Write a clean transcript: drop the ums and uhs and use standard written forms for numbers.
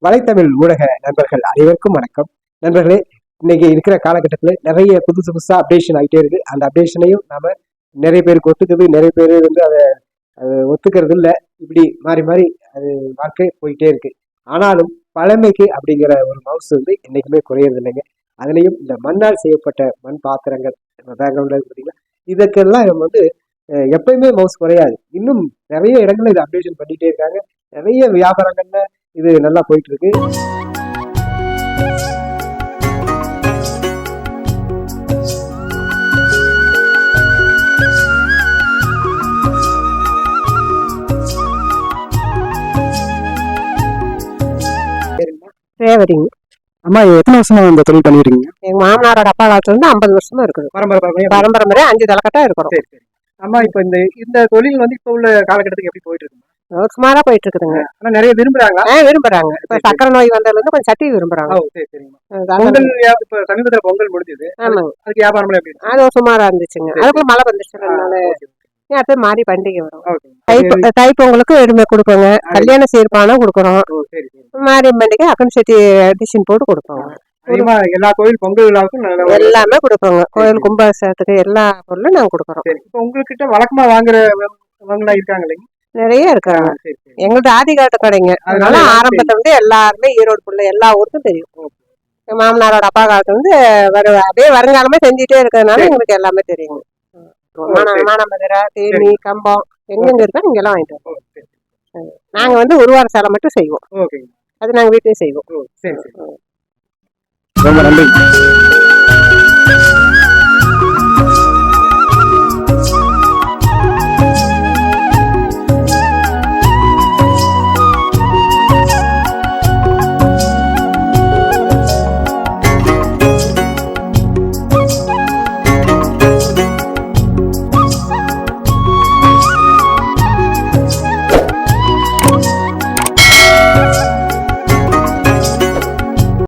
வலைத்தமிழ் ஊடக நண்பர்கள் அனைவருக்கும் வணக்கம். நண்பர்களே, இன்னைக்கு இருக்கிற காலகட்டத்தில் நிறைய புதுசா அப்டேஷன் ஆகிட்டே இருக்கு. அந்த அப்டேஷனையும் நாம நிறைய பேருக்கு ஒத்துக்குது, நிறைய பேர் வந்து அதை ஒத்துக்கிறது இல்லை. இப்படி மாறி மாறி அது வாழ்க்கை போயிட்டே இருக்கு. ஆனாலும் பழமைக்கு அப்படிங்கிற ஒரு மவுஸ் வந்து என்னைக்குமே குறையறது இல்லைங்க. அதுலேயும் இந்த மண்ணால் செய்யப்பட்ட மண் பாத்திரங்கள் பேக்ரவுண்ட்ல பார்த்தீங்கன்னா, இதற்கெல்லாம் நம்ம வந்து எப்பயுமே மவுஸ் குறையாது. இன்னும் நிறைய இடங்கள்ல இதை அப்டேஷன் பண்ணிட்டே இருக்காங்க. நிறைய வியாபாரங்கள்ல இது நல்லா போயிட்டு இருக்கு. ரேவதிங்க. அம்மா எத்தனை வருஷமா இந்த தொழில் பண்ணிருக்கீங்க? எங்க மாமனாரோட அப்பா காலத்துல இருந்து 50 வருஷமா இருக்குது. பரம்பரை முறை 5 தலைக்கட்டா இருக்கிறோம். சரி சரி. அம்மா, இப்ப இந்த தொழில் வந்து இப்ப உள்ள காலகட்டத்துக்கு எப்படி போயிட்டு இருக்கு? சுமாரா போயிட்டு இருக்குதுங்க. ஆனா நிறைய விரும்புறாங்களா? விரும்புறாங்க. இப்ப சக்கரை நோய் வந்ததுல இருந்து கொஞ்சம் சட்டி விரும்புறாங்க. பொங்கல் இப்ப சமீபத்துல பொங்கல் முடிஞ்சது. ஆமாங்க. அதுக்கு வியாபாரம் எப்படி? அது சுமாரா இருந்துச்சுங்க. அதுக்குள்ள மழை வந்துச்சுனால அடுத்து மாறி பண்டிகை வரும். தைப்பொங்கலுக்கு எதுவுமே கொடுப்போங்க. கல்யாண சீர்பானா கொடுக்குறோம். மாறி பண்டிகை அக்கன் சட்டி டிசைன் போட்டு கொடுப்போம். எல்லா கோயில் பொங்கல் விழாவுக்கும் எல்லாமே கொடுப்போங்க. கோயில் கும்பாபிஷேகத்துக்கு எல்லா பொருளும் நாங்க கொடுக்குறோம். இப்ப உங்ககிட்ட வழக்கமா வாங்குறவங்களா இருக்காங்க இல்லைங்க? நிறைய இருக்காங்க. எங்கள்ட்ட ஆதி காலத்து கடைங்க. அதனால ஆரம்பத்துல இருந்து எல்லாருமே ஈரோடு புள்ள எல்லா ஊருக்கும் தெரியும். மாமனாரோட அப்பா காலத்துல இருந்து அப்படியே வருங்காலமே செஞ்சுட்டே இருக்கிறதுனால எங்களுக்கு எல்லாமே தெரியுங்க. மானாமதுரை, தேனி, கம்பம் எங்கெங்க இருக்கோ இங்க எல்லாம் வாங்கிட்டு வரோம். நாங்க வந்து உருவார சேலை மட்டும் செய்வோம். அது நாங்க வீட்லயே செய்வோம். ரொம்ப நன்றி.